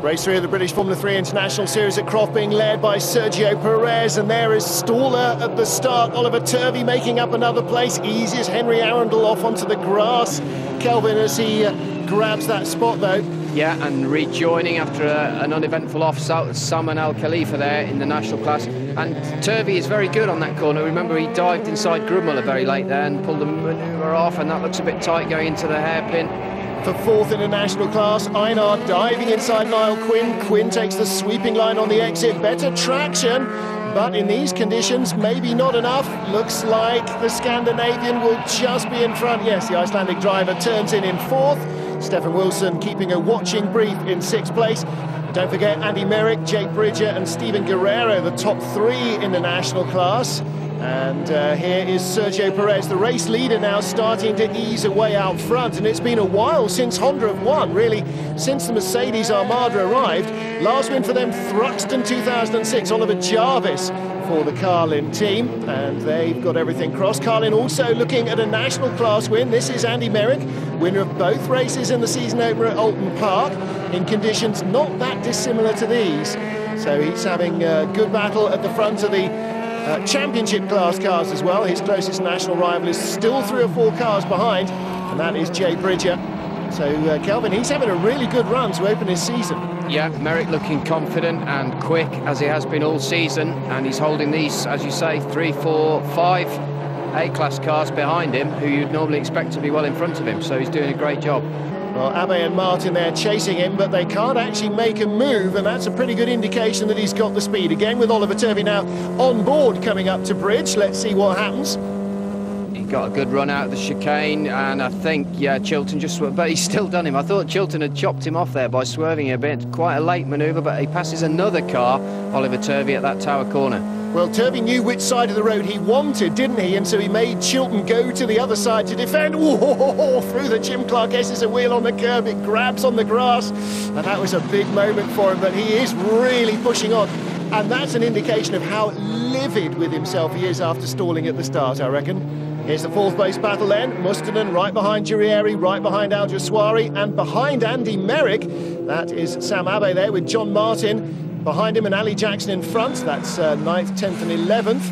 Race 3 of the British Formula 3 International Series at Croft being led by Sergio Perez, and there is Staller at the start. Oliver Turvey making up another place. Easy as Henry Arundel off onto the grass. Kelvin as he grabs that spot though. Yeah, and rejoining after an uneventful off-start, Salman Al Khalifa there in the national class. And Turvey is very good on that corner. Remember, he dived inside Grubmuller very late there and pulled the manoeuvre off, and that looks a bit tight going into the hairpin. For fourth in the national class, Einar diving inside Niall Quinn. Quinn takes the sweeping line on the exit. Better traction, but in these conditions, maybe not enough. Looks like the Scandinavian will just be in front. Yes, the Icelandic driver turns in fourth. Stefan Wilson keeping a watching brief in sixth place. Don't forget Andy Merrick, Jake Bridger and Steven Guerrero, the top three in the national class. And here is Sergio Perez, the race leader, now starting to ease away out front. And it's been a while since Honda have won, really, since the Mercedes Armada arrived. Last win for them, Thruxton 2006, Oliver Jarvis for the Carlin team. And they've got everything crossed. Carlin also looking at a national class win. This is Andy Merrick, winner of both races in the season opener at Alton Park, in conditions not that dissimilar to these. So he's having a good battle at the front of the championship class cars as well. His closest national rival is still 3 or 4 cars behind, and that is Jay Bridger. So Kelvin, he's having a really good run to open his season. Yeah, Merrick looking confident and quick as he has been all season, and he's holding these, as you say, 3, 4, 5 A-class cars behind him, who you'd normally expect to be well in front of him, so he's doing a great job. Well, Abe and Martin there chasing him, but they can't actually make a move, and that's a pretty good indication that he's got the speed. Again with Oliver Turvey now on board coming up to bridge. Let's see what happens. He got a good run out of the chicane, and I think, yeah, Chilton just swerved, but he's still done him. I thought Chilton had chopped him off there by swerving a bit. Quite a late manoeuvre, but he passes another car, Oliver Turvey, at that tower corner. Well, Turvey knew which side of the road he wanted, didn't he? And so he made Chilton go to the other side to defend. Ooh, through the Jim Clark S's a wheel on the curb. It grabs on the grass. And that was a big moment for him, but he is really pushing on. And that's an indication of how livid with himself he is after stalling at the start, I reckon. Here's the fourth place battle then. Mustonen right behind Jurieri, right behind Al Jaswari, and behind Andy Merrick. That is Sam Abe there with John Martin behind him and Ali Jackson in front. That's 9th, 10th and 11th.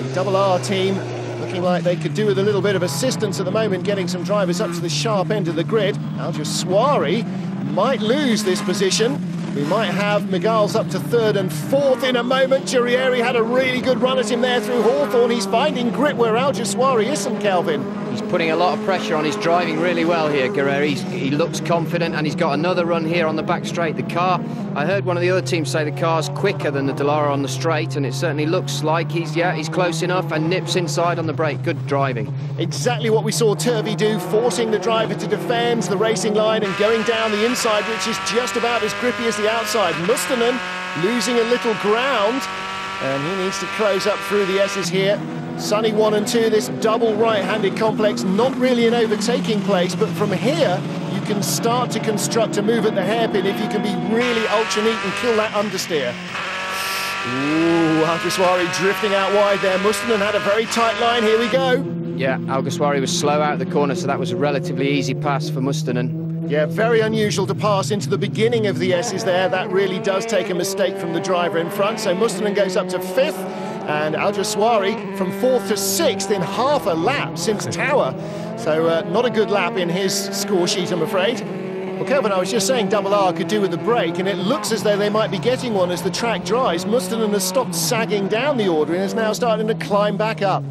The Double R team looking like they could do with a little bit of assistance at the moment, getting some drivers up to the sharp end of the grid. Al Jaswari might lose this position. We might have Miguel's up to 3rd and 4th in a moment. Jurieri had a really good run at him there through Hawthorne. He's finding grip where Al Jaswari isn't, Kelvin. He's putting a lot of pressure on. He's driving really well here, Guerrero. He looks confident, and he's got another run here on the back straight. The car, I heard one of the other teams say the car's quicker than the Dallara on the straight, and it certainly looks like he's close enough and nips inside on the brake. Good driving. Exactly what we saw Turvey do, forcing the driver to defend the racing line and going down the inside, which is just about as grippy as the outside. Mustonen losing a little ground, and he needs to close up through the S's here. Sunny 1 and 2, this double right-handed complex, not really an overtaking place, but from here you can start to construct a move at the hairpin if you can be really ultra neat and kill that understeer. Ooh, Al Jaswari drifting out wide there. Mustonen had a very tight line. Here we go. Yeah, Al Jaswari was slow out of the corner, so that was a relatively easy pass for Mustonen. Yeah, very unusual to pass into the beginning of the S's there. That really does take a mistake from the driver in front. So Mustonen goes up to 5th, and Al Jaswari from 4th to 6th in half a lap since Tower. So not a good lap in his score sheet, I'm afraid. Well, Kevin, I was just saying Double R could do with the brake, and it looks as though they might be getting one as the track dries. Mustonen has stopped sagging down the order and is now starting to climb back up.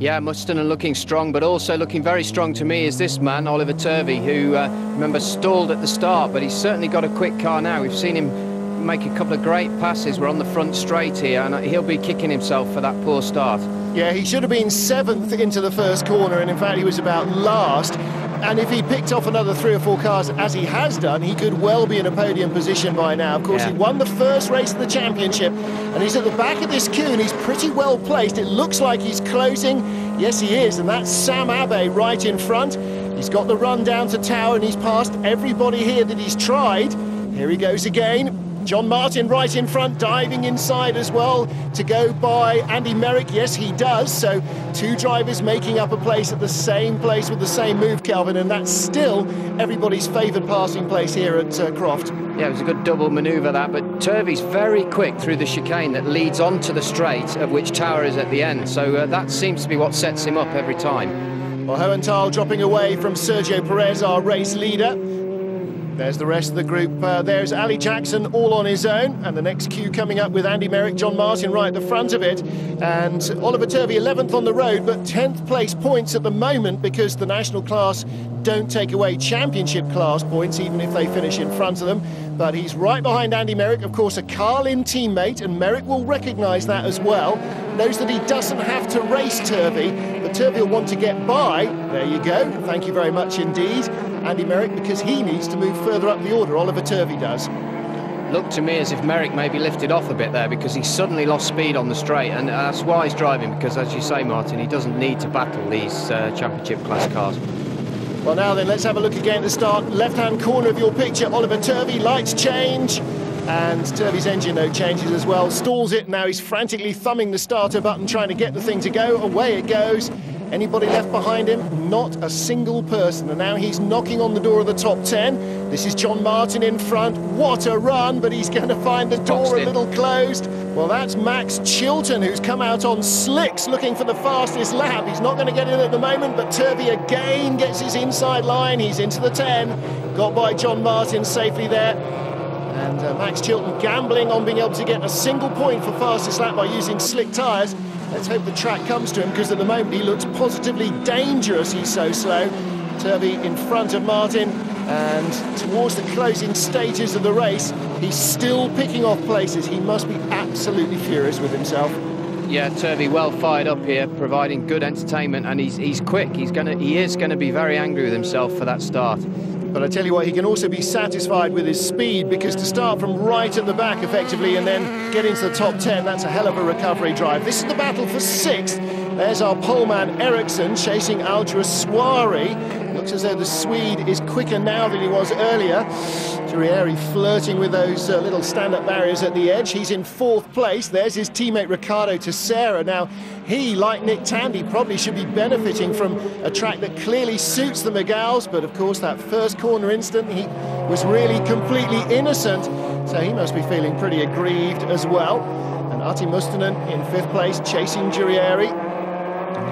Yeah, Mustonen looking strong, but also looking very strong to me is this man, Oliver Turvey, who, remember, stalled at the start, but he's certainly got a quick car now. We've seen him make a couple of great passes. We're on the front straight here, and he'll be kicking himself for that poor start. Yeah, he should have been 7th into the first corner, and in fact he was about last. And if he picked off another 3 or 4 cars, as he has done, he could well be in a podium position by now. Of course, He won the first race of the championship, and he's at the back of this queue, and he's pretty well placed. It looks like he's closing. Yes, he is, and that's Sam Abe right in front. He's got the run down to Tower, and he's passed everybody here that he's tried. Here he goes again. John Martin right in front, diving inside as well to go by Andy Merrick. Yes, he does. So two drivers making up a place at the same place with the same move, Kelvin, and that's still everybody's favoured passing place here at Croft. Yeah, it was a good double manoeuvre that, but Turvey's very quick through the chicane that leads onto the straight, of which Tower is at the end. So that seems to be what sets him up every time. Well, Hohenthal dropping away from Sergio Perez, our race leader. There's the rest of the group. There's Ali Jackson all on his own, and the next queue coming up with Andy Merrick, John Martin right at the front of it, and Oliver Turvey 11th on the road, but 10th place points at the moment because the national class don't take away championship class points even if they finish in front of them. But he's right behind Andy Merrick, of course a Carlin teammate, and Merrick will recognise that as well. Knows that he doesn't have to race Turvey, but Turvey will want to get by. There you go, thank you very much indeed, Andy Merrick, because he needs to move further up the order, Oliver Turvey does. Looked to me as if Merrick maybe lifted off a bit there because he suddenly lost speed on the straight, and that's why he's driving, because as you say, Martin, he doesn't need to battle these championship class cars. Well, now then, let's have a look again at the start. Left-hand corner of your picture, Oliver Turvey, lights change, and Turvey's engine note changes as well. Stalls it, now he's frantically thumbing the starter button, trying to get the thing to go. Away it goes. Anybody left behind him? Not a single person. And now he's knocking on the door of the top 10. This is John Martin in front. What a run, but he's going to find the door a little closed. Well, that's Max Chilton, who's come out on slicks looking for the fastest lap. He's not going to get in at the moment, but Turvey again gets his inside line. He's into the 10. Got by John Martin safely there. And Max Chilton gambling on being able to get a single point for fastest lap by using slick tyres. Let's hope the track comes to him, because at the moment he looks positively dangerous. He's so slow. Turvey in front of Martin, and towards the closing stages of the race, he's still picking off places. He must be absolutely furious with himself. Yeah, Turvey well fired up here, providing good entertainment, and he's quick. He is going to be very angry with himself for that start. But I tell you what, he can also be satisfied with his speed, because to start from right at the back effectively and then get into the top 10, that's a hell of a recovery drive. This is the battle for 6th. There's our poleman Ericsson chasing Al-Jawsari. Looks as though the Swede is quicker now than he was earlier. Giulieri flirting with those little stand-up barriers at the edge. He's in 4th place. There's his teammate Riccardo Teixeira. Now, he, like Nick Tandy, probably should be benefiting from a track that clearly suits the McGows, but of course that first corner instant, he was really completely innocent, so he must be feeling pretty aggrieved as well. And Ati Mustonen in 5th place, chasing Giulieri.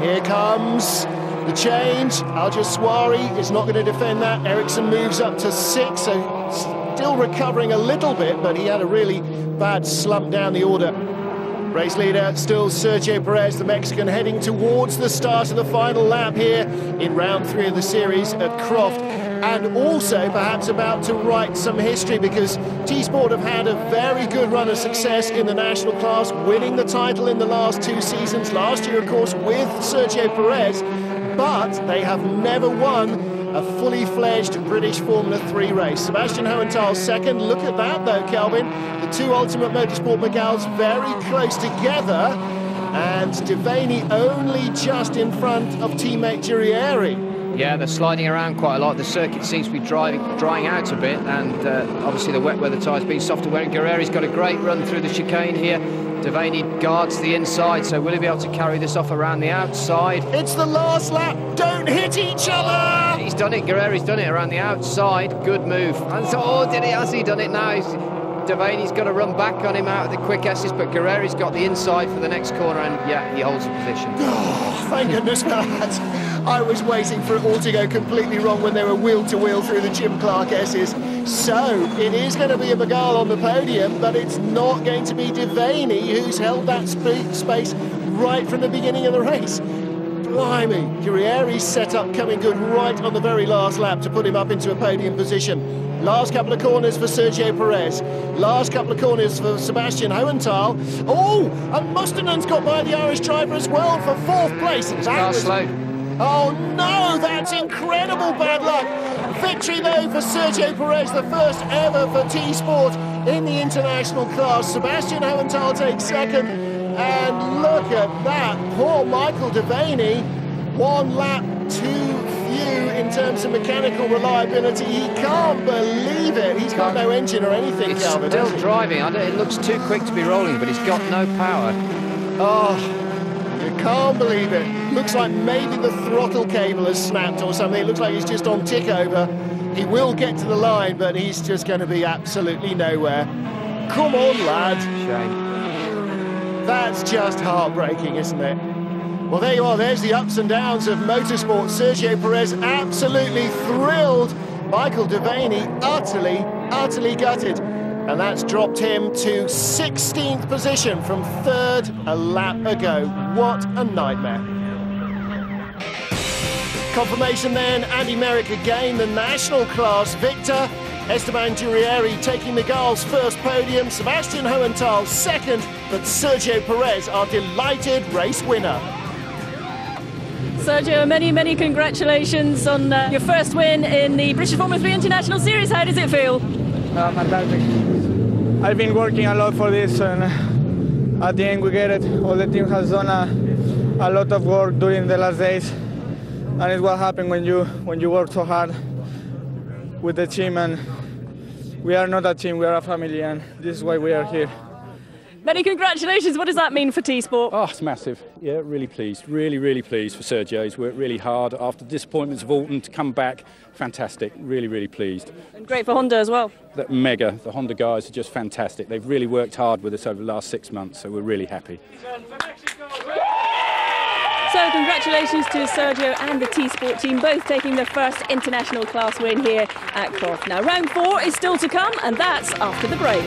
Here comes the change. Al-Jawsari is not going to defend that. Ericsson moves up to 6, so still recovering a little bit, but he had a really bad slump down the order. Race leader still Sergio Perez, the Mexican, heading towards the start of the final lap here in round 3 of the series at Croft, and also perhaps about to write some history, because T-Sport have had a very good run of success in the national class, winning the title in the last 2 seasons. Last year, of course, with Sergio Perez, but they have never won a fully fledged British Formula 3 race. Sebastian Hohenthal second. Look at that though, Kelvin. The two Ultimate Motorsport McGows very close together, and Devaney only just in front of teammate Giulieri. Yeah, they're sliding around quite a lot. The circuit seems to be drying out a bit, and obviously the wet weather tyres being softer wearing. Guerreri's got a great run through the chicane here. Devaney guards the inside, so will he be able to carry this off around the outside? It's the last lap. Don't hit each other. He's done it. Guerreri's done it around the outside. Good move. And so, has he done it now? Devaney's got to run back on him out of the quick S's, but Guerreri's got the inside for the next corner, and yeah, he holds the position. Oh, thank goodness for that. I was waiting for it all to go completely wrong when they were wheel-to-wheel through the Jim Clark S's. So, it is going to be a McGall on the podium, but it's not going to be Devaney, who's held that space right from the beginning of the race. Blimey, Guerrieri's setup coming good right on the very last lap to put him up into a podium position. Last couple of corners for Sergio Perez. Last couple of corners for Sebastian Hohenthal. Oh, and Mustonen's got by the Irish driver as well for 4th place. That was slow. Oh no, that's incredible bad luck. Victory though for Sergio Perez, the first ever for T-Sport in the international class. Sebastian Hohenthal takes 2nd, and look at that, poor Michael Devaney, 1 lap too you in terms of mechanical reliability. He can't believe it. He's got no engine or anything, It's Calvin. still driving. It looks too quick to be rolling, but he's got no power. Oh, you can't believe it. Looks like maybe the throttle cable has snapped or something. It looks like he's just on tick over. He will get to the line, but he's just going to be absolutely nowhere. Come on, lad. Shame. That's just heartbreaking, isn't it? Well, there you are. There's the ups and downs of motorsport. Sergio Perez absolutely thrilled. Michael Devaney utterly gutted. And that's dropped him to 16th position from 3rd a lap ago. What a nightmare. Confirmation then, Andy Merrick again, the national class victor. Esteban Durieri taking Miguel's first podium, Sebastian Hohenthal second, but Sergio Perez our delighted race winner. Sergio, many congratulations on your first win in the British Formula 3 International Series. How does it feel? Fantastic. I've been working a lot for this, and at the end we get it. All the team has done a lot of work during the last days, and it's what happened when you work so hard with the team. And we are not a team, we are a family, and this is why we are here. Many congratulations. What does that mean for T-Sport? Oh, it's massive. Yeah, really pleased. Really pleased for Sergio. He's worked really hard after the disappointments of Alton to come back. Fantastic. Really pleased. And great for Honda as well. Mega. The Honda guys are just fantastic. They've really worked hard with us over the last 6 months, so we're really happy. So congratulations to Sergio and the T-Sport team, both taking their first international class win here at Croft. Now round 4 is still to come, and that's after the break.